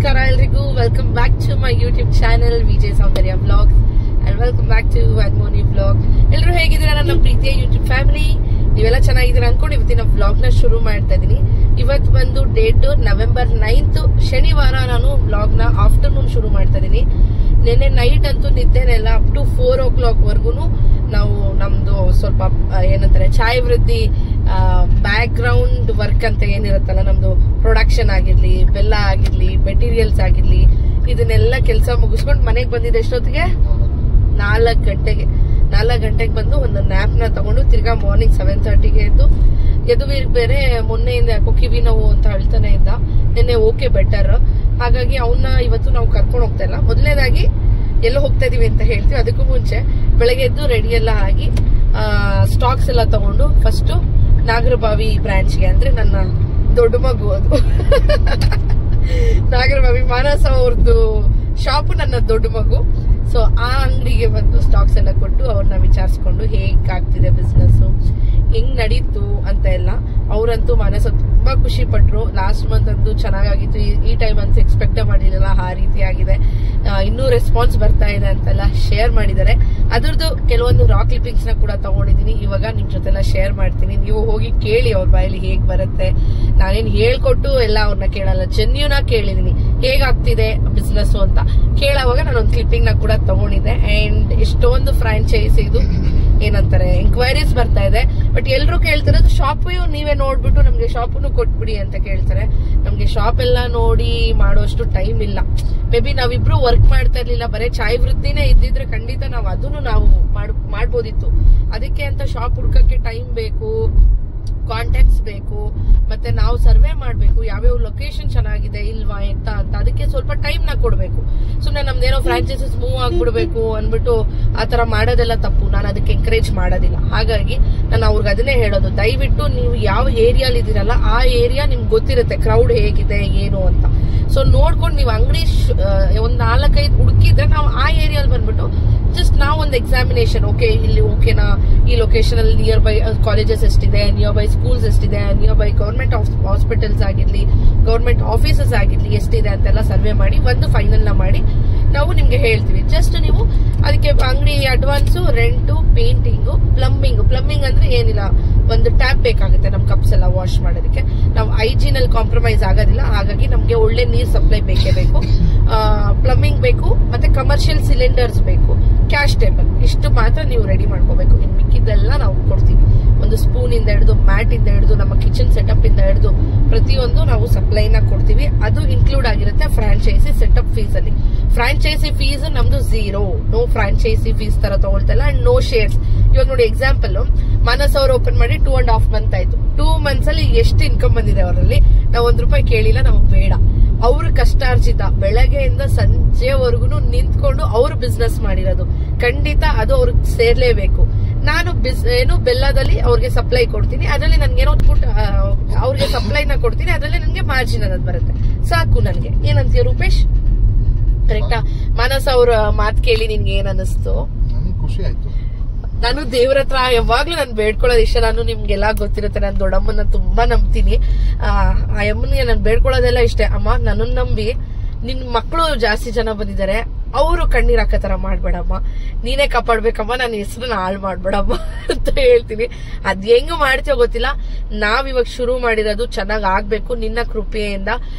ನಮಸ್ಕಾರ ಎಲ್ರಿಗೂ. Welcome back to my YouTube channel Vijay Soundarya vlogs and welcome back to ಅನ್ಮೋನಿ vlog. ಎಲ್ಲರೂ ಹೇಗಿದ್ದೀರಾ ನನ್ನ ಪ್ರೀತಿಯ ಯೂಟ್ಯೂಬ್ ಫ್ಯಾಮಿಲಿ? ನೀವೆಲ್ಲ ಚೆನ್ನಾಗಿದ್ದೀರಾ ಅನ್ಕೊಂಡು ಇವತ್ತಿನ ವ್ಲಾಗ್ ನ ಶುರು ಮಾಡ್ತಾ ಇದೀನಿ. ಇವತ್ತು ಬಂದು ಡೇಟ್ November 9th ಶನಿವಾರ. ನಾನು ವ್ಲಾಗ್ ನ ಆಫ್ಟರ್ನೂನ್ ಶುರು ಮಾಡ್ತಾ ಇದೀನಿ. ನಿನ್ನೆ ನೈಟ್ ಅಂತೂ ನಿದ್ದೆನೆ ಇಲ್ಲ. ಅಪ್ ಟು 4 o'clock ವರ್ಗುನು ನಾವು ನಮ್ದು ಸ್ವಲ್ಪ ಏನಂತಾರೆ ಚಾಯ್ ವೃದ್ಧಿ ಬ್ಯಾಕ್ ಗ್ರೌಂಡ್ ವರ್ಕ್ ಅಂತ ಏನಿರುತ್ತಲ್ಲ, ನಮ್ದು ಪ್ರೊಡಕ್ಷನ್ ಆಗಿರ್ಲಿ, ಬೆಲ್ಲ ಆಗಿರ್ಲಿ, ಮೆಟೀರಿಯಲ್ಸ್ ಆಗಿರ್ಲಿ, ಇದನ್ನೆಲ್ಲ ಕೆಲಸ ಮುಗಿಸ್ಕೊಂಡು ಮನೆಗೆ ಬಂದಿದ್ದೆ ಎಷ್ಟೊತ್ತಿಗೆ 4 ಗಂಟೆಗೆ. 4 ಗಂಟೆಗೆ ಬಂದು ಒಂದು ನ್ಯಾಪ್ ನ ತಗೊಂಡು ತಿರ್ಗಾ ಮಾರ್ನಿಂಗ್ 7:30ಗೆ ಯದುವೀರ್ ಬೇರೆ ಮೊನ್ನೆಯಿಂದ ಯಾಕೋ ಕಿವಿ ನೋವು ಅಂತ ಹೇಳ್ತಾನೆ ಇದ್ದ. ನಿನ್ನೆ ಓಕೆ ಬೆಟರ್. ಹಾಗಾಗಿ ಅವನ್ನ ಇವತ್ತು ನಾವು ಕರ್ಕೊಂಡು ಹೋಗ್ತಾ ಇಲ್ಲ. ಮೊದಲನೇದಾಗಿ ಎಲ್ಲ ಹೋಗ್ತಾ ಇದೀವಿ ಅಂತ ಹೇಳ್ತೀವಿ. ಅದಕ್ಕೂ ಮುಂಚೆ ಬೆಳಗ್ಗೆ ಎದ್ದು ರೆಡಿ ಎಲ್ಲ ಆಗಿ ಸ್ಟಾಕ್ಸ್ ಎಲ್ಲ ತಗೊಂಡು ಫಸ್ಟ್ ನಾಗರಬಾವಿ ಬ್ರಾಂಚ್ಗೆ, ಅಂದ್ರೆ ನನ್ನ ದೊಡ್ಡ ಮಗು ಅದು ನಾಗರಬಾವಿ ಮಾನಸ ಅವ್ರದ್ದು ಶಾಪ್ ನನ್ನ ದೊಡ್ಡ ಮಗು. ಸೊ ಆ ಅಂಗಡಿಗೆ ಬಂದು ಸ್ಟಾಕ್ಸ್ ಎಲ್ಲ ಕೊಟ್ಟು ಅವ್ರನ್ನ ವಿಚಾರಿಸ್ಕೊಂಡು ಹೇಗ್ ಆಗ್ತಿದೆ ಬಿಸ್ನೆಸ್, ಹೆಂಗ್ ನಡೀತು ಅಂತ ಎಲ್ಲ. ಅವರಂತೂ ಮಾನಸ ತುಂಬಾ ಖುಷಿ ಪಟ್ರು. ಲಾಸ್ಟ್ ಮಂತ್ ಅಂತೂ ಚೆನ್ನಾಗಿತ್ತು, ಈ ಟೈಮ್ ಅಂತ ಎಕ್ಸ್ಪೆಕ್ಟ್ ಮಾಡಿರಲಿಲ್ಲ, ಆ ರೀತಿ ಆಗಿದೆ. ಇನ್ನೂ ರೆಸ್ಪಾನ್ಸ್ ಬರ್ತಾ ಇದೆ ಅಂತೆಲ್ಲ ಶೇರ್ ಮಾಡಿದ್ದಾರೆ. ಅದ್ರದ್ದು ಕೆಲವೊಂದು ರಾ ಕ್ಲಿಪ್ಪಿಂಗ್ಸ್ ನ ಕೂಡ ತಗೊಂಡಿದ್ದೀನಿ. ಇವಾಗ ನಿಮ್ ಜೊತೆಲ್ಲ ಶೇರ್ ಮಾಡ್ತೀನಿ. ನೀವು ಹೋಗಿ ಕೇಳಿ ಅವ್ರ ಬಾಯಲ್ಲಿ ಹೇಗ್ ಬರುತ್ತೆ. ನಾನೇನ್ ಹೇಳ್ಕೊಟ್ಟು ಎಲ್ಲ ಅವ್ರನ್ನ ಕೇಳಲ್ಲ, ಜೆನ್ಯೂನ್ ಆಗಿ ಕೇಳಿದೀನಿ ಹೇಗಾಗ್ತಿದೆ ಬಿಸ್ನೆಸ್ ಅಂತ. ಕೇಳೋವಾಗ ನಾನೊಂದು ಕ್ಲಿಪ್ಪಿಂಗ್ ನ ಕೂಡ ತಗೊಂಡಿದ್ದೆ. ಅಂಡ್ ಎಷ್ಟೊಂದು ಫ್ರಾಂಚೈಸ್ ಇದು ಏನಂತಾರೆ ಎಂಕ್ವೈರೀಸ್ ಬರ್ತಾ ಇದೆ. ಬಟ್ ಎಲ್ರು ಕೇಳ್ತಿರೋದು ಶಾಪ್ ನೀವೇ ನೋಡ್ಬಿಟ್ಟು ನಮ್ಗೆ ಶಾಪನ್ನು ಕೊಟ್ಬಿಡಿ ಅಂತ ಕೇಳ್ತಾರೆ. ನಮ್ಗೆ ಶಾಪ್ ಎಲ್ಲ ನೋಡಿ ಮಾಡೋಷ್ಟು ಟೈಮ್ ಇಲ್ಲ. ಮೇ ಬಿ ನಾವಿಬ್ರು ವರ್ಕ್ ಮಾಡ್ತಾ ಇರ್ಲಿಲ್ಲ, ಬರೀ ಚಾಯ್ ವೃತ್ತಿನೇ ಇದ್ದಿದ್ರೆ ಖಂಡಿತ ನಾವು ಅದನ್ನು ನಾವು ಮಾಡ್ಬೋದಿತ್ತು. ಅದಕ್ಕೆ ಅಂತ ಶಾಪ್ ಹುಡ್ಕಕ್ಕೆ ಟೈಮ್ ಬೇಕು, ಕಾಂಟ್ಯಾಕ್ಟ್ಸ್ ಬೇಕು, ಮತ್ತೆ ನಾವು ಸರ್ವೆ ಮಾಡ್ಬೇಕು ಯಾವ್ಯಾವ ಲೊಕೇಶನ್ ಚೆನ್ನಾಗಿದೆ ಇಲ್ವಾ ಅಂತ. ಅದಕ್ಕೆ ಸ್ವಲ್ಪ ಟೈಮ್ ನ ಕೊಡ್ಬೇಕು. ಸುಮ್ನೆ ನಮ್ದೇನೋ ಫ್ರಾಂಚೈಸಸ್ ಮೂವ್ ಆಗ್ಬಿಡ್ಬೇಕು ಅನ್ಬಿಟ್ಟು ಆತರ ಮಾಡೋದೆಲ್ಲ ತಪ್ಪು. ನಾನು ಅದಕ್ಕೆ ಎಂಕರೇಜ್ ಮಾಡೋದಿಲ್ಲ. ಹಾಗಾಗಿ ನಾನು ಅವ್ರಿಗೆ ಅದನ್ನೇ ಹೇಳೋದು, ದಯವಿಟ್ಟು ನೀವು ಯಾವ ಏರಿಯಾಲಿ ಇದೀರಲ್ಲ ಆ ಏರಿಯಾ ನಿಮ್ಗೆ ಗೊತ್ತಿರುತ್ತೆ, ಕ್ರೌಡ್ ಹೇಗಿದೆ ಏನು ಅಂತ. ಸೊ ನೋಡ್ಕೊಂಡು ನೀವು ಅಂಗಡಿ ಒಂದ್ 4-5 ಹುಡುಕಿದ್ರೆ ನಾವು ಆ ಏರಿಯಾಲ್ ಬಂದ್ಬಿಟ್ಟು ಜಸ್ಟ್ ನಾವು ಒಂದು ಎಕ್ಸಾಮಿನೇಷನ್, ಓಕೆ ಇಲ್ಲಿ ಓಕೆನಾ, ಈ ಲೊಕೇಶನ್ ಅಲ್ಲಿ ನಿಯರ್ ಬೈ ಕಾಲೇಜಸ್ ಎಷ್ಟಿದೆ, ನಿಯರ್ ಬೈ ಸ್ಕೂಲ್ಸ್ ಎಷ್ಟಿದೆ, ನಿಯರ್ ಬೈ ಗವರ್ಮೆಂಟ್ ಹಾಸ್ಪಿಟಲ್ಸ್ ಆಗಿರ್ಲಿ, ಗವರ್ಮೆಂಟ್ ಆಫೀಸಸ್ ಆಗಿರ್ಲಿ ಎಷ್ಟಿದೆ ಅಂತೆಲ್ಲ ಸರ್ವೆ ಮಾಡಿ ಒಂದು ಫೈನಲ್ ನ ಮಾಡಿ ನಾವು ನಿಮ್ಗೆ ಹೇಳ್ತೀವಿ. ಜಸ್ಟ್ ನೀವು ಅದಕ್ಕೆ ಅಂಗಡಿ ಅಡ್ವಾನ್ಸ್, ರೆಂಟು, ಪೇಂಟಿಂಗು, ಪ್ಲಂಬಿಂಗ್ ಅಂದ್ರೆ ಏನಿಲ್ಲ, ಒಂದು ಟ್ಯಾಪ್ ಬೇಕಾಗುತ್ತೆ ನಮ್ ಕಪ್ಸ್ ಎಲ್ಲ ವಾಶ್ ಮಾಡೋದಕ್ಕೆ. ನಾವು ಹೈಜೀನ್ ಅಲ್ಲಿ ಕಾಂಪ್ರಮೈಸ್ ಆಗೋದಿಲ್ಲ. ಹಾಗಾಗಿ ನಮ್ಗೆ ಒಳ್ಳೆ ನೀರ್ ಸಪ್ಲೈ ಬೇಕೇ ಬೇಕು, ಪ್ಲಂಬಿಂಗ್ ಬೇಕು, ಮತ್ತೆ ಕಮರ್ಷಿಯಲ್ ಸಿಲಿಂಡರ್ಸ್ ಬೇಕು, ಕ್ಯಾಶ್ ಟೇಬಲ್, ಇಷ್ಟು ಮಾತ್ರ ನೀವು ರೆಡಿ ಮಾಡ್ಕೋಬೇಕು. ಇನ್ನು ಮಿಕ್ಕಿದ್ದೆಲ್ಲ ನಾವು ಕೊಡ್ತೀವಿ. ಒಂದು ಸ್ಪೂನ್ ಇಂದ ಹಿಡಿದು, ಮ್ಯಾಟ್ ಇಂದ ಹಿಡಿದು, ನಮ್ಮ ಕಿಚನ್ ಸೆಟಪ್ ಇಂದ ಹಿಡಿದು ಪ್ರತಿಯೊಂದು ನಾವು ಸಪ್ಲೈನ ಕೊಡ್ತೀವಿ. ಅದು ಇನ್ಕ್ಲೂಡ್ ಆಗಿರುತ್ತೆ ಫ್ರಾಂಚೈಸಿ ಸೆಟಪ್ ಫೀಸ್ ಅಲ್ಲಿ. ಫ್ರಾಂಚೈಸಿ ಫೀಸ್ ನಮ್ದು 0, ನೋ ಫ್ರಾಂಚೈಸಿ ಫೀಸ್ ತರ ತಗೊಳ್ತಲ್ಲ. And no shares. ಇವಾಗ ನೋಡಿ ಎಕ್ಸಾಂಪಲ್, ಮಾನಸ್ ಅವರು ಓಪನ್ ಮಾಡಿ 2.5 months ಆಯ್ತು. 2 months ಅಲ್ಲಿ ಎಷ್ಟು ಇನ್ಕಮ್ ಬಂದಿದೆ ಅವರಲ್ಲಿ? ನಾವು ₹1 ಕೇಳಿಲ್ಲ, ನಮಗ್ ಬೇಡ. ಅವ್ರ ಕಷ್ಟಾರ್ಜಿತ ಬೆಳಗ್ಗೆಯಿಂದ ಸಂಜೆವರೆಗೂ ನಿಂತ್ಕೊಂಡು ಅವ್ರು ಬಿಸ್ನೆಸ್ ಮಾಡಿರೋದು, ಖಂಡಿತ ಅದು ಅವ್ರಿಗೆ ಸೇರ್ಲೇಬೇಕು. ನಾನು ಬೆಲ್ಲದಲ್ಲಿ ಅವ್ರಿಗೆ ಸಪ್ಲೈ ಕೊಡ್ತೀನಿ, ಅದರಲ್ಲಿ ನನ್ಗೇನೋ ಅವ್ರಿಗೆ ಸಪ್ಲೈನ ಕೊಡ್ತೀನಿ, ಅದರಲ್ಲಿ ನನ್ಗೆ ಮಾರ್ಜಿನ್ ಅನ್ನೋದು ಬರುತ್ತೆ, ಸಾಕು ನನ್ಗೆ. ಏನಂತೀಯ ರೂಪೇಶ್? ಕರೆಕ್ಟಾ? ಮಾನಸ ಅವ್ರ ಮಾತು ಕೇಳಿ ನಿನ್ಗೆ ಏನ್ ಅನ್ನಿಸ್ತು? ಖುಷಿ ಆಯ್ತು. ನಾನು ದೇವ್ರ ಹತ್ರ ಯಾವಾಗ್ಲೂ ನಾನು ಬೇಡ್ಕೊಳ್ಳೋದು ಇಷ್ಟ. ನಾನು ನಿಮ್ಗೆಲ್ಲ ಗೊತ್ತಿರುತ್ತೆ, ನಾನು ದೊಡ್ಡಮ್ಮನ ತುಂಬಾ ನಂಬ್ತೀನಿ. ಆ ಅಮ್ಮನಿಗೆ ನಾನು ಬೇಡ್ಕೊಳ್ಳೋದೆಲ್ಲ ಇಷ್ಟ. ಅಮ್ಮ, ನನ್ನನ್ನು ನಂಬಿ ನಿನ್ ಮಕ್ಕಳು ಜಾಸ್ತಿ ಜನ ಬಂದಿದ್ದಾರೆ, ಅವರು ಕಣ್ಣೀರ್ ಹಾಕೋ ತರ ಮಾಡ್ಬೇಡಮ್ಮ, ನೀನೇ ಕಾಪಾಡ್ಬೇಕಮ್ಮ, ನನ್ನ ಹೆಸರನ್ನ ಹಾಳು ಮಾಡ್ಬೇಡಮ್ಮ ಅಂತ ಹೇಳ್ತೀನಿ. ಅದ್ ಹೆಂಗ್ ಮಾಡ್ತೀವೋ ಗೊತ್ತಿಲ್ಲ. ನಾವಿವಾಗ ಶುರು ಮಾಡಿರೋದು ಚೆನ್ನಾಗ್ ಆಗ್ಬೇಕು ನಿನ್ನ ಕೃಪೆಯಿಂದ.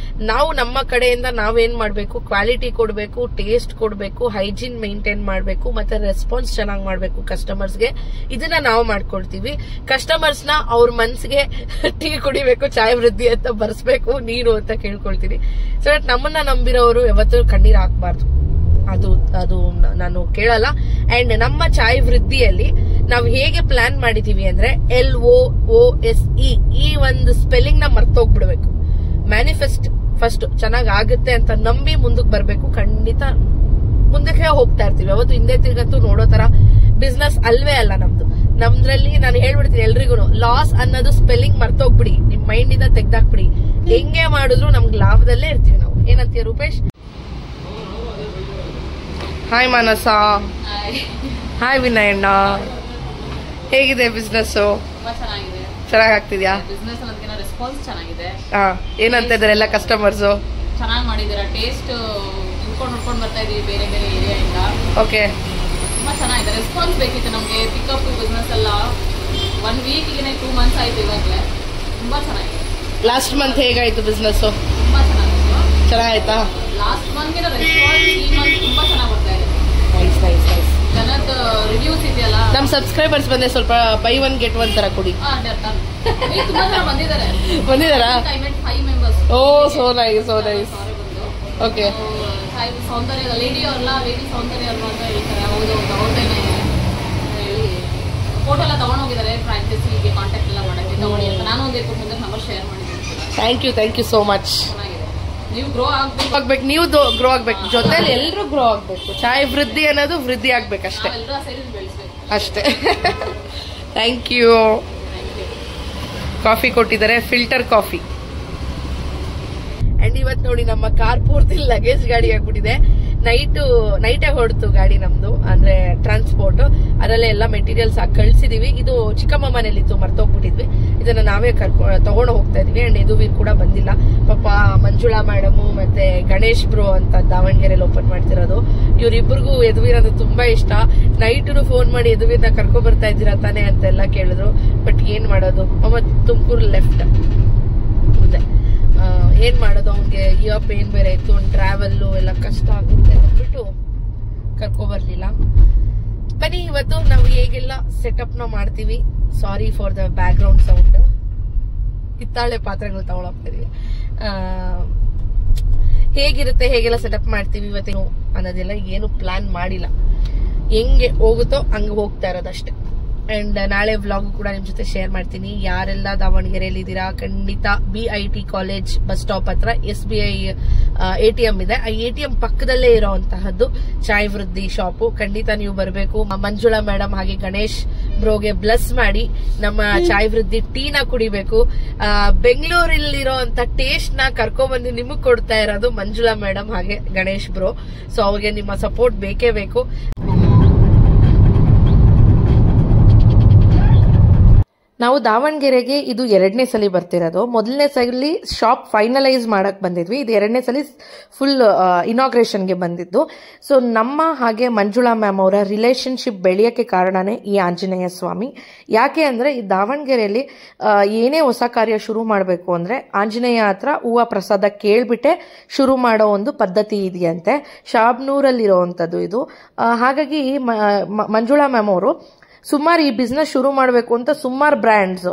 ನಾವು ನಮ್ಮ ಕಡೆಯಿಂದ ನಾವೇನ್ ಮಾಡ್ಬೇಕು, ಕ್ವಾಲಿಟಿ ಕೊಡ್ಬೇಕು, ಟೇಸ್ಟ್ ಕೊಡ್ಬೇಕು, ಹೈಜೀನ್ ಮೇಂಟೈನ್ ಮಾಡ್ಬೇಕು, ಮತ್ತೆ ರೆಸ್ಪಾನ್ಸ್ ಚೆನ್ನಾಗ್ ಮಾಡ್ಬೇಕು ಕಸ್ಟಮರ್ಸ್ಗೆ. ಇದನ್ನ ನಾವು ಮಾಡ್ಕೊಳ್ತೀವಿ. ಕಸ್ಟಮರ್ಸ್ ನ ಅವ್ರ ಮನ್ಸಿಗೆ ಟೀ ಕುಡಿಬೇಕು, ಚಾಯ್ ವೃದ್ಧಿ ಅಂತ ಬರ್ಸ್ಬೇಕು ನೀನು ಅಂತ ಕೇಳ್ಕೊಳ್ತೀನಿ. ಸೊ ನಮ್ಮನ್ನ ನಂಬಿರೋರು ಯಾವತ್ತೂ ಕಣ್ಣೀರ್ ಹಾಕ್ಬಾರ್ದು, ಅದು ನಾನು ಕೇಳಲ್ಲ. ಅಂಡ್ ನಮ್ಮ ಚಾಯ್ ವೃದ್ಧಿಯಲ್ಲಿ ನಾವು ಹೇಗೆ ಪ್ಲಾನ್ ಮಾಡಿದೀವಿ ಅಂದ್ರೆ LOOSE ಈ ಒಂದು ಸ್ಪೆಲ್ಲಿಂಗ್ ನ ಮರ್ತೋಗ್ಬಿಡ್ಬೇಕು. ಮ್ಯಾನಿಫೆಸ್ಟ್ ಫಸ್ಟ್ ಚೆನ್ನಾಗ್ ಆಗುತ್ತೆ ಅಂತ ನಂಬಿ ಮುಂದಕ್ಕೆ ಬರ್ಬೇಕು. ಖಂಡಿತ ಮುಂದಕ್ಕೆ ಹೋಗ್ತಾ ಇರ್ತೀವಿ. ಅವತ್ತು ಹಿಂದೆ ತಿರ್ಗಂತೂ ನೋಡೋ ತರ ಬಿಸ್ನೆಸ್ ಅಲ್ವೇ ಅಲ್ಲ ನಮ್ದು. ನಮ್ದ್ರಲ್ಲಿ ನಾನು ಹೇಳ್ಬಿಡ್ತೀನಿ ಎಲ್ರಿಗೂ, ಲಾಸ್ ಅನ್ನೋದು ಸ್ಪೆಲ್ಲಿಂಗ್ ಮರ್ತೋಗ್ಬಿಡಿ, ನಿಮ್ ಮೈಂಡ್ ಇಂದ ತೆಗ್ದಾಕ್ಬಿಡಿ. ಹೆಂಗೆ ಮಾಡಿದ್ರು ನಮ್ಗೆ ಲಾಭದಲ್ಲೇ ಇರ್ತೀವಿ ನಾವು. ಏನಂತೀಯ ರೂಪೇಶ್? ಹಾಯ್ ಮಾನಸ. ಹಾಯ್ ವಿನಯಣ್ಣ. ಹೇಗಿದೆ ಬಿಸ್ನೆಸ್? ಚೆನ್ನಾಗ್ ಆಗ್ತಿದ್ಯಾ? ಏನಂತ ಇದಾರೆ ಎಲ್ಲ ಕಸ್ಟಮರ್ಸ್? ಚೆನ್ನಾಗಿ ಮಾಡಿದ್ದೀರಾ. ಟೇಸ್ಟ್ ಹುಡ್ಕೊಂಡು ಬರ್ತಾ ಇದೀವಿ ಬೇರೆ ಬೇರೆ ಏರಿಯಾಯಿಂದ. ಓಕೆ, ತುಂಬಾ ಚೆನ್ನಾಗಿದೆ. ರೆಸ್ಪಾನ್ಸ್ ಬೇಕಿತ್ತು ನಮಗೆ. ಪಿಕಪ್ ಬಿಸ್ನೆಸ್ ಎಲ್ಲ 1 ವೀಕ್ಗೆ 2 ಮಂತ್ಸ್ ಆಯ್ತು ಇವಾಗಲೇ. ತುಂಬಾ ಚೆನ್ನಾಗಿದೆ. ಲಾಸ್ಟ್ ಮಂತ್ ಹೇಗಾಯ್ತು ಬಿಸ್ನೆಸ್? ತುಂಬಾ ಚೆನ್ನಾಗಿತ್ತು. ಚೆನ್ನಾಗಾಯ್ತಾ? ಲಾಸ್ಟ್ ಮಂತ್ಗೆ ರೆಸ್ಪಾನ್ಸ್ ಈ ಮಂತ್ ತುಂಬಾ ಚೆನ್ನಾಗಿ ಬರ್ತಾ ಇದೆ. Nice nice nice. ಜನದ ರಿವ್ಯೂಸ್ ಇದೆಯಲ್ಲ, ನಮ್ಮ ಸಬ್ಸ್ಕ್ರೈಬರ್ಸ್ ಬಂದೆ ಸ್ವಲ್ಪ ಬೈ 1 get 1 ತರ ಕೊಡಿ. ತುಂಬಾ ಜನ ಬಂದಿದ್ದಾರೆ. ಬಂದಿದ್ದಾರಾ? 5 members. Oh, so nice so nice. Okay, Soundarya lady Soundarya ಅಲ್ವಾ ಅಂತ ಹೇಳ್ತಾರೆ. ಹೌದು, ಅವ್ರದ್ದೇನೆ ಹೇಳಿ ಫೋಟೋ ಎಲ್ಲ ತಗೊಂಡೋಗಿದ್ದಾರೆ. ಫ್ರಾಂಚೈಸಿಗೆ ಕಾಂಟ್ಯಾಕ್ಟ್ ಎಲ್ಲ ಮಾಡೋಕ್ಕೆ ತಗೊಳ್ಳಿ ಅಂತ ನಾನು ಒಂದು 2 ನಂಬರ್ ಶೇರ್ ಮಾಡಿದ್ದೀನಿ. Thank you so much. ಚೆನ್ನಾಗಿದೆ. ನೀವು ಗ್ರೋ ಆಗ್ಬೇಕು, ನೀವು ಗ್ರೋ ಆಗ್ಬೇಕು, ಜೊತೆಲಿ ಎಲ್ಲರೂ ಗ್ರೋ ಆಗ್ಬೇಕು. ಚಾಯ್ ವೃದ್ಧಿ ಅನ್ನೋದು ವೃದ್ಧಿ ಆಗ್ಬೇಕಷ್ಟೇ, ಎಲ್ಲರೂ ಸೇರಿ ಬೆಳೆಸ್ಬೇಕು ಅಷ್ಟೇ. Thank you. ಕಾಫಿ ಕೊಟ್ಟಿದ್ದಾರೆ, ಫಿಲ್ಟರ್ ಕಾಫಿ. ಅಂಡ್ ಇವತ್ತು ನೋಡಿ ನಮ್ಮ ಕಾರ್ ಪೂರ್ತಿ ಲಗೇಜ್ ಗಾಡಿ ಆಗ್ಬಿಟ್ಟಿದೆ. ನೈಟೇ ಹೊಡ್ತು ಗಾಡಿ ನಮ್ದು, ಅಂದ್ರೆ ಟ್ರಾನ್ಸ್ಪೋರ್ಟ್. ಅದರಲ್ಲೇ ಎಲ್ಲ ಮೆಟೀರಿಯಲ್ಸ್ ಹಾಕಿ ಕಳ್ಸಿದೀವಿ. ಇದು ಚಿಕ್ಕಮ್ಮ ಮನೇಲಿತ್ತು, ಮರ್ತೋಗ್ಬಿಟ್ಟಿದ್ವಿ. ಇದನ್ನ ನಾವೇ ತಗೊಂಡು ಹೋಗ್ತಾ ಇದೀವಿ. ಅಂಡ್ ಯದುವೀರ್ ಕೂಡ ಬಂದಿಲ್ಲ ಪಾಪ. ಮಂಜುಳಾ ಮೇಡಮು ಮತ್ತೆ ಗಣೇಶ್ ಬ್ರೋ ಅಂತ ದಾವಣಗೆರೆಯಲ್ಲಿ ಓಪನ್ ಮಾಡ್ತಿರೋದು. ಇವ್ರಿಬ್ರಿಗೂ ಯದುವೀರ್ ಅಂದ್ರೆ ತುಂಬಾ ಇಷ್ಟ. ನೈಟು ಫೋನ್ ಮಾಡಿ ಯದುವೀರ್ನ ಕರ್ಕೊ ಬರ್ತಾ ಇದ್ದೀರಾ ತಾನೆ ಅಂತೆಲ್ಲ ಕೇಳಿದ್ರು. ಬಟ್ ಏನ್ ಮಾಡೋದು, ಮತ್ತೆ ತುಮಕೂರು ಲೆಫ್ಟ್ ಮುಂದೆ ಏನ್ ಮಾಡೋದು, ಅವ್ನಿಗೆ ಇಯರ್ ಪೇನ್ ಬೇರೆ ಇತ್ತು. ಒಂದು ಟ್ರಾವೆಲ್ಲು ಎಲ್ಲ ಕಷ್ಟ ಆಗುತ್ತೆ ಅಂದ್ಬಿಟ್ಟು ಕರ್ಕೊ ಬರ್ಲಿಲ್ಲ. ಬನ್ನಿ ಇವತ್ತು ನಾವು ಹೇಗೆಲ್ಲ ಸೆಟಪ್ ನ ಮಾಡ್ತೀವಿ. Sorry for the back ground sound. ಹಿತ್ತಾಳೆ ಪಾತ್ರೆಗಳು ತಗೊಳಕ್ತಾ ಇದೀವಿ. ಹೇಗಿರುತ್ತೆ, ಹೇಗೆಲ್ಲ ಸೆಟಪ್ ಮಾಡ್ತೀವಿ ಇವತ್ತೇನು ಅನ್ನೋದೆಲ್ಲ ಏನು ಪ್ಲಾನ್ ಮಾಡಿಲ್ಲ. ಹೆಂಗೆ ಹೋಗುತ್ತೋ ಹಂಗೆ ಹೋಗ್ತಾ ಇರೋದಷ್ಟೇ. ಅಂಡ್ ನಾಳೆ ವ್ಲಾಗ್ ಕೂಡ ನಿಮ್ ಜೊತೆ ಶೇರ್ ಮಾಡ್ತೀನಿ. ಯಾರೆಲ್ಲ ದಾವಣಗೆರೆಯಲ್ಲಿ ಇದ್ದೀರಾ, ಖಂಡಿತ BIT ಕಾಲೇಜ್ ಬಸ್ ಸ್ಟಾಪ್ ಹತ್ರ SBI ATM ಇದೆ. ಆ ATM ಪಕ್ಕದಲ್ಲೇ ಇರೋಂತಹದ್ದು ಚಾಯ್ ವೃದ್ಧಿ ಶಾಪು. ಖಂಡಿತ ನೀವು ಬರಬೇಕು. ಮಂಜುಳಾ ಮೇಡಮ್ ಹಾಗೆ ಗಣೇಶ್ ಬ್ರೋಗೆ ಬ್ಲೆಸ್ ಮಾಡಿ ನಮ್ಮ ಚಾಯ್ ವೃದ್ಧಿ ಟೀನ ಕುಡಿಬೇಕು. ಬೆಂಗಳೂರಲ್ಲಿರೋ ಅಂತ ಟೇಸ್ಟ್ ನ ಕರ್ಕೊಂಡ್ಬಂದು ನಿಮಗ್ ಕೊಡ್ತಾ ಇರೋದು ಮಂಜುಳಾ ಮೇಡಮ್ ಹಾಗೆ ಗಣೇಶ್ ಬ್ರೋ. ಸೊ ಅವ್ರಿಗೆ ನಿಮ್ಮ ಸಪೋರ್ಟ್ ಬೇಕೇ ಬೇಕು. ನಾವು ದಾವಣಗೆರೆಗೆ ಇದು 2ನೇ ಸಲ ಬರ್ತಿರೋದು. 1ನೇ ಸಲ ಶಾಪ್ ಫೈನಲೈಸ್ ಮಾಡಕ್ ಬಂದಿದ್ವಿ. ಇದು 2ನೇ ಸಲ ಫುಲ್ ಇನಾಗ್ರೇಷನ್ಗೆ ಬಂದಿದ್ದು. ಸೊ ನಮ್ಮ ಹಾಗೆ ಮಂಜುಳಾ ಮ್ಯಾಮ್ ಅವರ ರಿಲೇಶನ್ಶಿಪ್ ಬೆಳೆಯಕ್ಕೆ ಕಾರಣನೇ ಈ ಆಂಜನೇಯ ಸ್ವಾಮಿ. ಯಾಕೆ ಅಂದ್ರೆ ಈ ದಾವಣಗೆರೆಯಲ್ಲಿ ಏನೇ ಹೊಸ ಕಾರ್ಯ ಶುರು ಮಾಡಬೇಕು ಅಂದ್ರೆ ಆಂಜನೇಯ ಹತ್ರ ಹೂವ ಪ್ರಸಾದ ಕೇಳ್ಬಿಟ್ಟೆ ಶುರು ಮಾಡೋ ಒಂದು ಪದ್ಧತಿ ಇದೆಯಂತೆ. ಶಾಬ್ನೂರಲ್ಲಿರುವಂತದ್ದು ಇದು. ಹಾಗಾಗಿ ಮಂಜುಳಾ ಮ್ಯಾಮ್ ಅವರು ಸುಮಾರು ಈ ಬಿಸ್ನೆಸ್ ಶುರು ಮಾಡಬೇಕು ಅಂತ ಸುಮಾರು ಬ್ರ್ಯಾಂಡ್ಸ್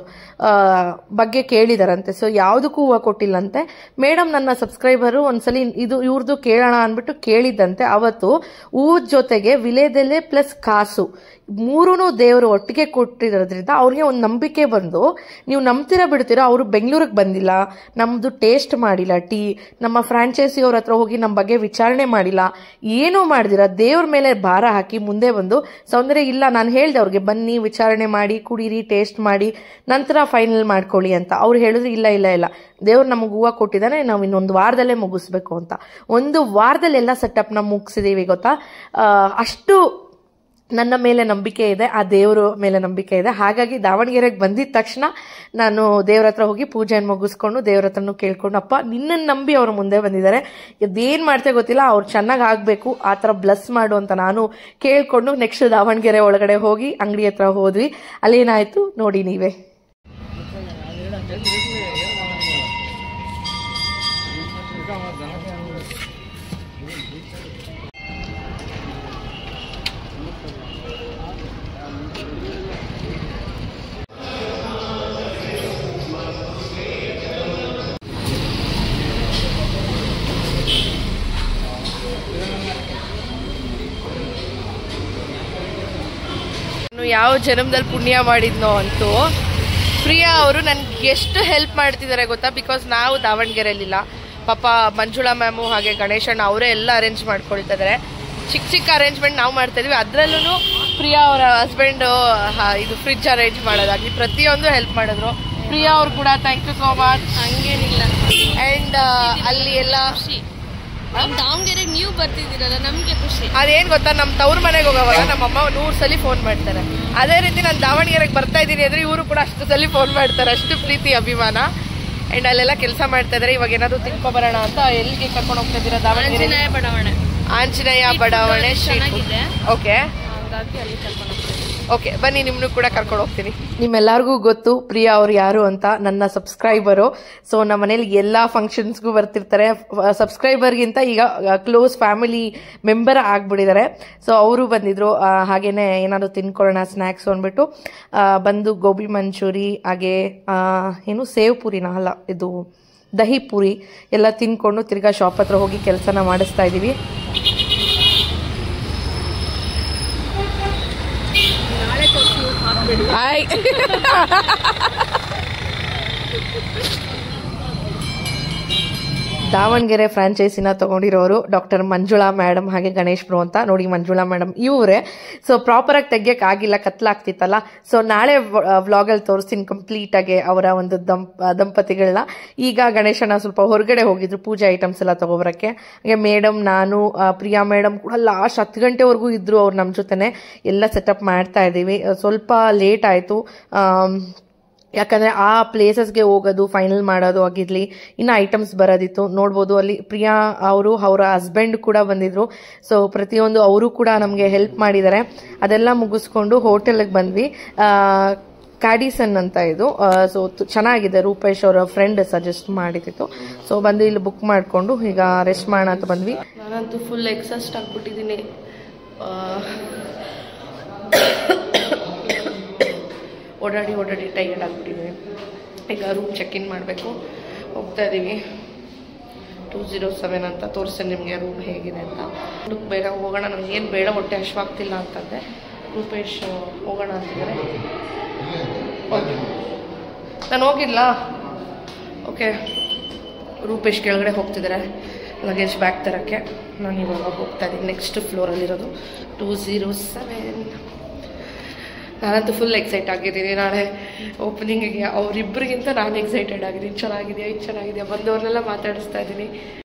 ಬಗ್ಗೆ ಕೇಳಿದಾರಂತೆ. ಸೊ ಯಾವುದಕ್ಕೂ ಹೂವು ಕೊಟ್ಟಿಲ್ಲಂತೆ. ಮೇಡಮ್ ನನ್ನ ಸಬ್ಸ್ಕ್ರೈಬರು ಒಂದ್ಸಲಿ ಇದು ಇವ್ರದ್ದು ಕೇಳೋಣ ಅಂದ್ಬಿಟ್ಟು ಕೇಳಿದ್ದಂತೆ. ಅವತ್ತು ಹೂವದ ಜೊತೆಗೆ ವಿಲೇದೆಲೆ ಪ್ಲಸ್ ಕಾಸು 3 ದೇವರು ಒಟ್ಟಿಗೆ ಕೊಟ್ಟಿರೋದ್ರಿಂದ ಅವ್ರಿಗೆ ಒಂದು ನಂಬಿಕೆ ಬಂದು, ನೀವು ನಂಬ್ತೀರಾ ಬಿಡ್ತೀರಾ, ಅವರು ಬೆಂಗಳೂರಿಗೆ ಬಂದಿಲ್ಲ, ನಮ್ದು ಟೇಸ್ಟ್ ಮಾಡಿಲ್ಲ ಟೀ, ನಮ್ಮ ಫ್ರಾಂಚೈಸಿ ಅವ್ರ ಹತ್ರ ಹೋಗಿ ನಮ್ಮ ಬಗ್ಗೆ ವಿಚಾರಣೆ ಮಾಡಿಲ್ಲ, ಏನೂ ಮಾಡಿದಿರ, ದೇವ್ರ ಮೇಲೆ ಭಾರ ಹಾಕಿ ಮುಂದೆ ಬಂದು ಸೌಂದರ್ಯ ಇಲ್ಲ ನಾನು ಹೇಳ್ದೆ ಅವ್ರಿಗೆ ಬನ್ನಿ ವಿಚಾರಣೆ ಮಾಡಿ ಕುಡೀರಿ ಟೇಸ್ಟ್ ಮಾಡಿ ನಂತರ ಫೈನಲ್ ಮಾಡ್ಕೊಳ್ಳಿ ಅಂತ. ಅವ್ರು ಹೇಳಿದ್ರು ಇಲ್ಲ ಇಲ್ಲ ಇಲ್ಲ ದೇವ್ರು ನಮಗೆ ಹೂವು ಕೊಟ್ಟಿದ್ದಾನೆ, ನಾವು ಇನ್ನೊಂದು ವಾರದಲ್ಲೇ ಮುಗಿಸ್ಬೇಕು ಅಂತ. 1 ವಾರದಲ್ಲಿ ಎಲ್ಲ ಸೆಟಪ್ನ ಮುಗಿಸಿದೀವಿ ಗೊತ್ತಾ. ಅಷ್ಟು ನನ್ನ ಮೇಲೆ ನಂಬಿಕೆ ಇದೆ, ಆ ದೇವ್ರ ಮೇಲೆ ನಂಬಿಕೆ ಇದೆ. ಹಾಗಾಗಿ ದಾವಣಗೆರೆಗೆ ಬಂದಿದ ತಕ್ಷಣ ನಾನು ದೇವ್ರ ಹತ್ರ ಹೋಗಿ ಪೂಜೆಯನ್ನು ಮುಗಿಸ್ಕೊಂಡು ದೇವ್ರ ಹತ್ರನೂ ಕೇಳ್ಕೊಂಡು, ಅಪ್ಪ ನಿನ್ನನ್ನು ನಂಬಿ ಅವ್ರು ಮುಂದೆ ಬಂದಿದ್ದಾರೆ, ಇದೇನು ಮಾಡ್ತೇ ಗೊತ್ತಿಲ್ಲ, ಅವ್ರು ಚೆನ್ನಾಗಿ ಆಗಬೇಕು, ಆ ಥರ ಬ್ಲೆಸ್ ಮಾಡು ಅಂತ ನಾನು ಕೇಳ್ಕೊಂಡು ನೆಕ್ಸ್ಟ್ ದಾವಣಗೆರೆ ಒಳಗಡೆ ಹೋಗಿ ಅಂಗಡಿ ಹತ್ರ ಹೋದ್ವಿ. ಅಲ್ಲೇನಾಯ್ತು ನೋಡಿ ನೀವೇ. ಯಾವ ಜನ್ಮದಲ್ಲಿ ಪುಣ್ಯ ಮಾಡಿದ್ನೋ ಅಂತೂ ಪ್ರಿಯಾ ಅವರು ನನ್ಗೆ ಎಷ್ಟು ಹೆಲ್ಪ್ ಮಾಡ್ತಿದ್ದಾರೆ ಗೊತ್ತಾ. ಬಿಕಾಸ್ ನಾವು ದಾವಣಗೆರೆಯಲ್ಲಿಲ್ಲ, ಪಾಪ ಮಂಜುಳಾ ಮ್ಯಾಮು ಹಾಗೆ ಗಣೇಶಣ್ಣ ಅವರೇ ಎಲ್ಲ ಅರೇಂಜ್ ಮಾಡ್ಕೊಳ್ತಿದ್ದಾರೆ. ಚಿಕ್ಕ ಚಿಕ್ಕ ಅರೇಂಜ್ಮೆಂಟ್ ನಾವು ಮಾಡ್ತಾ ಇದೀವಿ. ಅದರಲ್ಲೂ ಪ್ರಿಯಾ ಅವರ ಹಸ್ಬೆಂಡ್ ಇದು ಫ್ರಿಡ್ಜ್ ಅರೇಂಜ್ ಮಾಡೋದಾಗ್ಲಿ ಪ್ರತಿಯೊಂದು ಹೆಲ್ಪ್ ಮಾಡಿದ್ರು. ಪ್ರಿಯಾ ಅವ್ರು ಕೂಡ ಥ್ಯಾಂಕ್ ಯು ಸೋ ಮಚ್. ಹಂಗೇನಿಲ್ಲ. ಅಂಡ್ ಅಲ್ಲಿ ಎಲ್ಲ ದಾವಣಗೆರೆಗೆ ನೀವು ಬರ್ತಿದ್ದೀರಲ್ಲ ನಮ್ಗೆ ಖುಷಿ. ಅದೇನ್ ಗೊತ್ತಾ, ನಮ್ಮ ತವ್ರ ಮನೆಗೆ ಹೋಗೋವಾಗ ನಮ್ಮಮ್ಮ 100 ಸಲ ಫೋನ್ ಮಾಡ್ತಾರೆ. ಅದೇ ರೀತಿ ನಾನು ದಾವಣಗೆರೆಗೆ ಬರ್ತಾ ಇದ್ದೀನಿ ಅಂದ್ರೆ ಇವರು ಕೂಡ ಅಷ್ಟು ಸಲ ಫೋನ್ ಮಾಡ್ತಾರೆ. ಅಷ್ಟು ಪ್ರೀತಿ ಅಭಿಮಾನ. ಅಂಡ್ ಅಲ್ಲೆಲ್ಲ ಕೆಲಸ ಮಾಡ್ತಾ ಇದಾರೆ. ಇವಾಗ ಏನಾದ್ರು ತಿನ್ಕೊಬರೋಣ ಅಂತ ಎಲ್ಲಿಗೆ ಕರ್ಕೊಂಡು ಹೋಗ್ತಾ ಇದ್ದೀರಾ? ದಾವಣಗೆರೆ ಆಂಜನೇಯ ಬಡಾವಣೆ ಚೆನ್ನಾಗಿದೆ. ಓಕೆ, ಹಾಗಾಗಿ ಅಲ್ಲಿ ಕರ್ಕೊಂಡು ಹೋಗ್ತಾ ಇದ್ದೀವಿ. ಓಕೆ, ಬನ್ನಿ, ನಿಮ್ಮನ್ನು ಕೂಡ ಕರ್ಕೊಂಡು ಹೋಗ್ತೀನಿ. ನಿಮ್ಮೆಲ್ಲರಿಗೂ ಗೊತ್ತು ಪ್ರಿಯಾ ಅವ್ರು ಯಾರು ಅಂತ, ನನ್ನ ಸಬ್ಸ್ಕ್ರೈಬರು. ಸೊ ನಮ್ಮ ಮನೇಲಿ ಎಲ್ಲಾ ಫಂಕ್ಷನ್ಸ್ಗೂ ಬರ್ತಿರ್ತಾರೆ. ಸಬ್ಸ್ಕ್ರೈಬರ್ಗಿಂತ ಈಗ ಕ್ಲೋಸ್ ಫ್ಯಾಮಿಲಿ ಮೆಂಬರ್ ಆಗ್ಬಿಟ್ಟಿದ್ದಾರೆ. ಸೊ ಅವರು ಬಂದಿದ್ರು. ಹಾಗೇನೆ ಏನಾದ್ರು ತಿನ್ಕೊಳ್ಳೋಣ ಸ್ನ್ಯಾಕ್ಸ್ ಅಂದ್ಬಿಟ್ಟು ಬಂದು ಗೋಬಿ ಮಂಚೂರಿ, ಹಾಗೆ ಏನು ಸೇವ್ ಪೂರಿನ ಅಲ್ಲ, ಇದು ದಹಿ ಪೂರಿ ಎಲ್ಲ ತಿನ್ಕೊಂಡು ತಿರ್ಗಾ ಶಾಪ್ ಹತ್ರ ಹೋಗಿ ಕೆಲಸನ ಮಾಡಿಸ್ತಾ ಇದ್ದೀವಿ. ದಾವಣಗೆರೆ ಫ್ರಾಂಚೈಸಿನ ತಗೊಂಡಿರೋರು ಡಾಕ್ಟರ್ ಮಂಜುಳಾ ಮೇಡಮ್, ಹಾಗೆ ಗಣೇಶ್ ಬ್ರೋ ಅಂತ. ನೋಡಿ, ಮಂಜುಳಾ ಮೇಡಮ್ ಇವರೇ. ಸೊ ಪ್ರಾಪರ್ ಆಗಿ ತೆಗಿಯಕ್ ಆಗಿಲ್ಲ, ಕತ್ಲಾಗ್ತಿತ್ತಲ್ಲ. ಸೊ ನಾಳೆ ವ್ಲಾಗಲ್ಲಿ ತೋರಿಸ್ತೀನಿ ಕಂಪ್ಲೀಟ್ ಆಗಿ ಅವರ ಒಂದು ದಂಪತಿಗಳನ್ನ. ಈಗ ಗಣೇಶನ ಸ್ವಲ್ಪ ಹೊರಗಡೆ ಹೋಗಿದ್ರು ಪೂಜೆ ಐಟಮ್ಸ್ ಎಲ್ಲ ತಗೋಬರಕ್ಕೆ. ಹಾಗೆ ಮೇಡಮ್, ನಾನು, ಪ್ರಿಯಾ ಮೇಡಮ್ ಕೂಡ ಲಾಸ್ಟ್ 10 ಗಂಟೆವರೆಗೂ ಇದ್ರು ಅವ್ರು ನಮ್ಮ ಜೊತೆನೆ. ಎಲ್ಲ ಸೆಟಪ್ ಮಾಡ್ತಾ ಇದ್ದೀವಿ. ಸ್ವಲ್ಪ ಲೇಟ್ ಆಯ್ತು, ಯಾಕಂದ್ರೆ ಆ ಪ್ಲೇಸಸ್ಗೆ ಹೋಗೋದು, ಫೈನಲ್ ಮಾಡೋದು ಆಗಿರ್ಲಿ, ಇನ್ನು ಐಟಮ್ಸ್ ಬರೋದಿತ್ತು. ನೋಡ್ಬೋದು ಅಲ್ಲಿ ಪ್ರಿಯಾ ಅವರು, ಅವರ ಹಸ್ಬೆಂಡ್ ಕೂಡ ಬಂದಿದ್ರು. ಸೊ ಪ್ರತಿಯೊಂದು ಅವರು ಕೂಡ ನಮಗೆ ಹೆಲ್ಪ್ ಮಾಡಿದ್ದಾರೆ. ಅದೆಲ್ಲ ಮುಗಿಸ್ಕೊಂಡು ಹೋಟೆಲ್ಗೆ ಬಂದ್ವಿ. ಕ್ಯಾಡಿಸನ್ ಅಂತ ಇದು. ಸೊ ಚೆನ್ನಾಗಿದೆ, ರೂಪೇಶ್ ಅವರ ಫ್ರೆಂಡ್ ಸಜೆಸ್ಟ್ ಮಾಡಿದ್ದು. ಸೊ ಬಂದು ಇಲ್ಲಿ ಬುಕ್ ಮಾಡಿಕೊಂಡು ಈಗ ರೆಸ್ಟ್ ಮಾಡೋಣ ಅಂತ ಬಂದ್ವಿ. ನಾನಂತೂ ಫುಲ್ ಎಕ್ಸಸ್ಟ್ ಆಗ್ಬಿಟ್ಟಿದ್ದೀನಿ. ಓಡಾಡಿ ಟೈರ್ಡ್ ಆಗ್ಬಿಟ್ಟಿದ್ವಿ. ಈಗ ರೂಮ್ ಚೆಕ್ ಇನ್ ಮಾಡಬೇಕು, ಹೋಗ್ತಾ ಇದ್ದೀವಿ. 207 ಅಂತ ತೋರಿಸ್ತೀನಿ ನಿಮಗೆ ರೂಮ್ ಹೇಗಿದೆ ಅಂತ. ಬೇಡ ಹೋಗೋಣ, ನಮ್ಗೆ ಏನು ಬೇಡ, ಹೊಟ್ಟೆ ಹಶ್ವಾಗ್ತಿಲ್ಲ ಅಂತಂದೆ. ರೂಪೇಶ್ ಹೋಗೋಣ ಅಂತಿದ್ದಾರೆ. ಓಕೆ, ನಾನು ಹೋಗಿಲ್ಲ. ಓಕೆ, ರೂಪೇಶ್ ಕೆಳಗಡೆ ಹೋಗ್ತಿದ್ದಾರೆ ಲಗೇಜ್ ಬ್ಯಾಗ್ ತರೋಕ್ಕೆ. ನಾನು ಇವಾಗ ಹೋಗ್ತಾ ಇದ್ದೀನಿ. ನೆಕ್ಸ್ಟ್ ಫ್ಲೋರಲ್ಲಿರೋದು 207. ನಾನಂತೂ ಫುಲ್ ಎಕ್ಸೈಟ್ ಆಗಿದ್ದೀನಿ. ನಾಳೆ ಓಪನಿಂಗಿಗೆ ಅವರಿಬ್ಬರಿಗಿಂತ ನಾನು ಎಕ್ಸೈಟೆಡ್ ಆಗಿದ್ದೀನಿ. ಚೆನ್ನಾಗಿದೆಯಾ, ಇದು ಚೆನ್ನಾಗಿದೆಯಾ, ಬಂದವ್ರನ್ನೆಲ್ಲ ಮಾತಾಡಿಸ್ತಾ ಇದ್ದೀನಿ.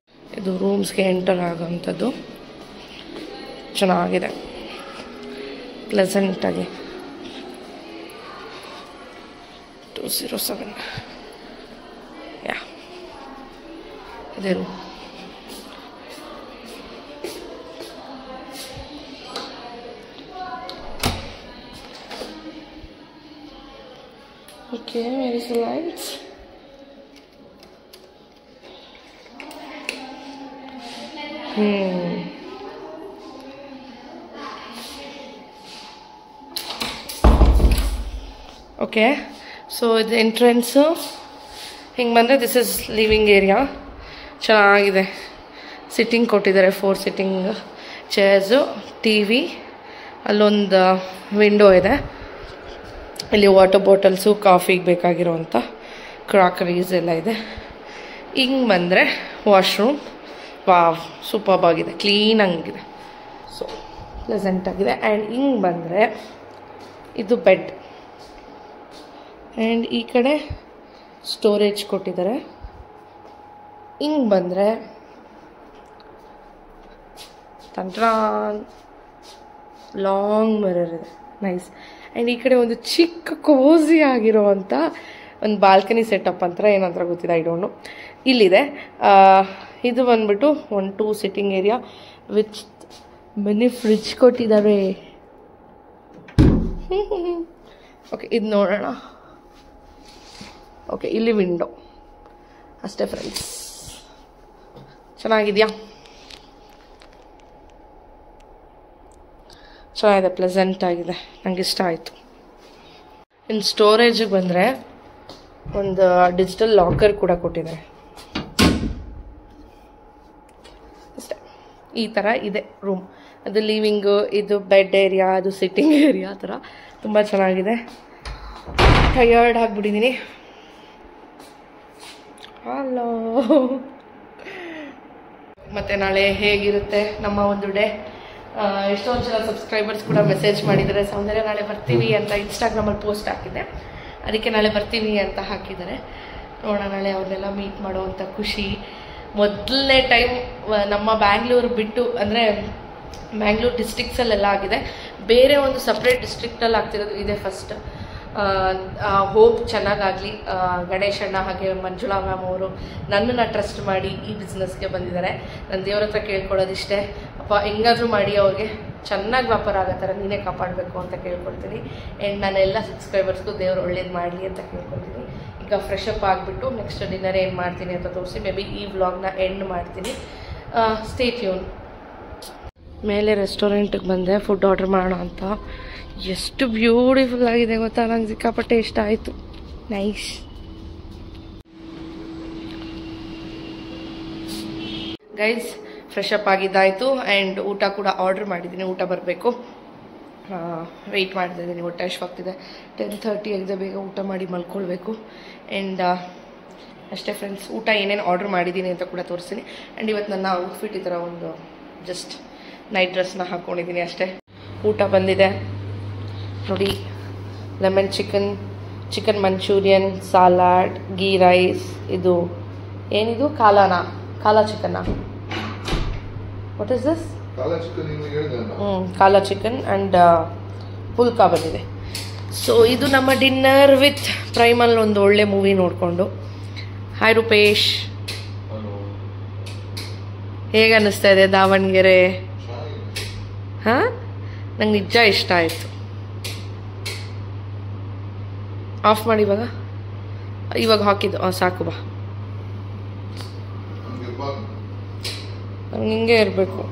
ಇದು ರೂಮ್ಸ್ಗೆ ಎಂಟರ್ ಆಗೋವಂಥದ್ದು. ಚೆನ್ನಾಗಿದೆ, ಪ್ಲೆಸೆಂಟಾಗಿ. 207 ಯಾ, ಇದೇ room. Okay, where is the lights? Okay, so the entrance ಹಿಂಗೆ ಬಂದರೆ ದಿಸ್ ಇಸ್ ಲಿವಿಂಗ್ ಏರಿಯಾ. ಚೆನ್ನಾಗಿದೆ. ಸಿಟ್ಟಿಂಗ್ ಕೊಟ್ಟಿದ್ದಾರೆ, 4 ಸಿಟ್ಟಿಂಗ್ ಚೇರ್ಸು, ಟಿವಿ, ಅಲ್ಲೊಂದು ವಿಂಡೋ ಇದೆ. ಇಲ್ಲಿ ವಾಟರ್ ಬಾಟಲ್ಸು, ಕಾಫಿಗೆ ಬೇಕಾಗಿರೋವಂಥ ಕ್ರಾಕರೀಸ್ ಎಲ್ಲ ಇದೆ. ಹಿಂಗೆ ಬಂದರೆ ವಾಶ್ರೂಮ್. ವಾವ್, ಸೂಪರ್ಬ್ ಆಗಿದೆ, ಕ್ಲೀನಾಗಿದೆ, ಸೊ ಪ್ಲೆಸೆಂಟಾಗಿದೆ. ಆ್ಯಂಡ್ ಹಿಂಗೆ ಬಂದರೆ ಇದು ಬೆಡ್, ಆ್ಯಂಡ್ ಈ ಕಡೆ ಸ್ಟೋರೇಜ್ ಕೊಟ್ಟಿದ್ದಾರೆ. ಹಿಂಗೆ ಬಂದರೆ ತಂಟ್ರಾನ್ ಲಾಂಗ್ ಮಿರರ್ ಇದೆ, ನೈಸ್. ಆ್ಯಂಡ್ ಈ ಕಡೆ ಒಂದು ಚಿಕ್ಕ ಕೋಸಿ ಆಗಿರೋವಂಥ ಒಂದು ಬಾಲ್ಕನಿ ಸೆಟಪ್ ಅಂತ ಏನಂತ ಗೊತ್ತಿದೆ, ಐ ಡೋಂಟ್ ನೋ. ಇಲ್ಲಿದೆ. ಇದು ಬಂದ್ಬಿಟ್ಟು 1-2 sitting area with mini fridge ಕೊಟ್ಟಿದ್ದಾರೆ. ಓಕೆ, ಇದು ನೋಡೋಣ. ಓಕೆ, ಇಲ್ಲಿ ವಿಂಡೋ ಅಷ್ಟೇ ಫ್ರೆಂಡ್ಸ್. ಚೆನ್ನಾಗಿದೆಯಾ? ಚೆನ್ನಾಗಿದೆ, ಪ್ಲೆಸೆಂಟ್ ಆಗಿದೆ, ನನಗೆ ಇಷ್ಟ ಆಯಿತು. ಇನ್ನು ಸ್ಟೋರೇಜಿಗೆ ಬಂದರೆ ಒಂದು ಡಿಜಿಟಲ್ ಲಾಕರ್ ಕೂಡ ಕೊಟ್ಟಿದ್ದಾರೆ. ಅಷ್ಟೇ, ಈ ಥರ ಇದೆ ರೂಮ್. ಅದು ಲಿವಿಂಗು, ಇದು ಬೆಡ್ ಏರಿಯಾ, ಅದು ಸಿಟ್ಟಿಂಗ್ ಏರಿಯಾ, ಆ ಥರ ತುಂಬ ಚೆನ್ನಾಗಿದೆ. ಟಯರ್ಡ್ ಆಗಿಬಿಟ್ಟಿದ್ದೀನಿ. ಹಲೋ, ಮತ್ತು ನಾಳೆ ಹೇಗಿರುತ್ತೆ ನಮ್ಮ ಒಂದು ಡೇ. ಎಷ್ಟೊಂದು ಜನ ಸಬ್ಸ್ಕ್ರೈಬರ್ಸ್ ಕೂಡ ಮೆಸೇಜ್ ಮಾಡಿದ್ದಾರೆ, ಸೌಂದರ್ಯ ನಾಳೆ ಬರ್ತೀವಿ ಅಂತ ಇನ್ಸ್ಟಾಗ್ರಾಮಲ್ಲಿ ಪೋಸ್ಟ್ ಹಾಕಿದ್ದೆ. ಅದಕ್ಕೆ ನಾಳೆ ಬರ್ತೀವಿ ಅಂತ ಹಾಕಿದ್ದಾರೆ. ನೋಡೋಣ, ನಾಳೆ ಅವ್ರನ್ನೆಲ್ಲ ಮೀಟ್ ಮಾಡೋವಂಥ ಖುಷಿ. ಮೊದಲನೇ ಟೈಮ್ ನಮ್ಮ ಬ್ಯಾಂಗ್ಳೂರು ಬಿಟ್ಟು, ಅಂದರೆ ಬ್ಯಾಂಗ್ಳೂರು ಡಿಸ್ಟ್ರಿಕ್ಸಲ್ಲೆಲ್ಲ ಆಗಿದೆ, ಬೇರೆ ಒಂದು ಸಪ್ರೇಟ್ ಡಿಸ್ಟ್ರಿಕ್ಟಲ್ಲಿ ಆಗ್ತಿರೋದು ಇದೇ ಫಸ್ಟ್. ಹೋಪ್ ಚೆನ್ನಾಗಾಗಲಿ. ಗಣೇಶ್ ಅಣ್ಣ ಹಾಗೆ ಮಂಜುಳಾ ಮ್ಯಾಮ್ ಅವರು ನನ್ನನ್ನು ಟ್ರಸ್ಟ್ ಮಾಡಿ ಈ ಬಿಸ್ನೆಸ್ಗೆ ಬಂದಿದ್ದಾರೆ. ನಾನು ದೇವ್ರ ಹತ್ರ ಕೇಳ್ಕೊಳ್ಳೋದಿಷ್ಟೇ, ಅಪ್ಪ ಹೆಂಗಾದರೂ ಮಾಡಿ ಅವ್ರಿಗೆ ಚೆನ್ನಾಗಿ ವ್ಯಾಪಾರ ಆಗೋ ಥರ ನೀನೇ ಕಾಪಾಡಬೇಕು ಅಂತ ಕೇಳ್ಕೊಳ್ತೀನಿ. ಆ್ಯಂಡ್ ನಾನೆಲ್ಲ ಸಬ್ಸ್ಕ್ರೈಬರ್ಸ್ಗೂ ದೇವ್ರು ಒಳ್ಳೇದು ಮಾಡಲಿ ಅಂತ ಕೇಳ್ಕೊಳ್ತೀನಿ. ಈಗ ಫ್ರೆಶ್ ಅಪ್ ಆಗಿಬಿಟ್ಟು ನೆಕ್ಸ್ಟ್ ಡಿನ್ನರ್ ಏನು ಮಾಡ್ತೀನಿ ಅಂತ ತೋರಿಸಿ ಮೇ ಬಿ ಈ ವ್ಲಾಗ್ನ ಎಂಡ್ ಮಾಡ್ತೀನಿ. Stay tune. ಮೇಲೆ ರೆಸ್ಟೋರೆಂಟಿಗೆ ಬಂದೆ ಫುಡ್ ಆರ್ಡರ್ ಮಾಡೋಣ ಅಂತ. ಎಷ್ಟು ಬ್ಯೂಟಿಫುಲ್ ಆಗಿದೆ ಗೊತ್ತಾ, ನಂಗೆ ಸಿಕ್ಕಾಪಟ್ಟೆ ಇಷ್ಟ ಆಯಿತು. ನೈಸ್. ಗೈಸ್ ಫ್ರೆಶ್ ಅಪ್ ಆಗಿದ್ದಾಯಿತು ಆ್ಯಂಡ್ ಊಟ ಕೂಡ ಆರ್ಡರ್ ಮಾಡಿದ್ದೀನಿ. ಊಟ ಬರಬೇಕು, ವೆಯ್ಟ್ ಮಾಡ್ತಾಯಿದ್ದೀನಿ. ಹೊಟ್ಟೆ ಅಶ್ವಾಗ್ತಿದೆ. 10:30 ಆಗಿದೆ, ಬೇಗ ಊಟ ಮಾಡಿ ಮಲ್ಕೊಳ್ಬೇಕು. ಆ್ಯಂಡ್ ಅಷ್ಟೇ ಫ್ರೆಂಡ್ಸ್, ಊಟ ಏನೇನು ಆರ್ಡರ್ ಮಾಡಿದ್ದೀನಿ ಅಂತ ಕೂಡ ತೋರಿಸ್ತೀನಿ. ಆ್ಯಂಡ್ ಇವತ್ತು ನನ್ನ ಔಟ್ಫಿಟ್ ಈ ಥರ ಒಂದು ಜಸ್ಟ್ ನೈಟ್ ಡ್ರೆಸ್ನ ಹಾಕ್ಕೊಂಡಿದ್ದೀನಿ ಅಷ್ಟೇ. ಊಟ ಬಂದಿದೆ ನೋಡಿ, lemon chicken manchurian, salad, ghee rice. ಇದು ಏನಿದು ಕಾಲಾ ಚಿಕನ್ನ? What is this? Kala chicken and pulka ಬಂದಿದೆ. ಸೊ ಇದು ನಮ್ಮ ಡಿನ್ನರ್ ವಿತ್ ಪ್ರೈಮಲ್ಲಿ ಒಂದು ಒಳ್ಳೆ ಮೂವಿ ನೋಡಿಕೊಂಡು. ಹಾಯ್ ರೂಪೇಶ್, ಹೇಗೆ ಅನ್ನಿಸ್ತಾ ಇದೆ ದಾವಣಗೆರೆ? ಹಾಂ, ನಂಗೆ ನಿಜ ಇಷ್ಟ ಆಯಿತು. ಆಫ್ ಮಾಡಿ ಇವಾಗ ಹಾಕಿದ್ದು ಸಾಕು ಬಾ, ನಂಗೆ ಹಿಂಗೆ ಇರಬೇಕು.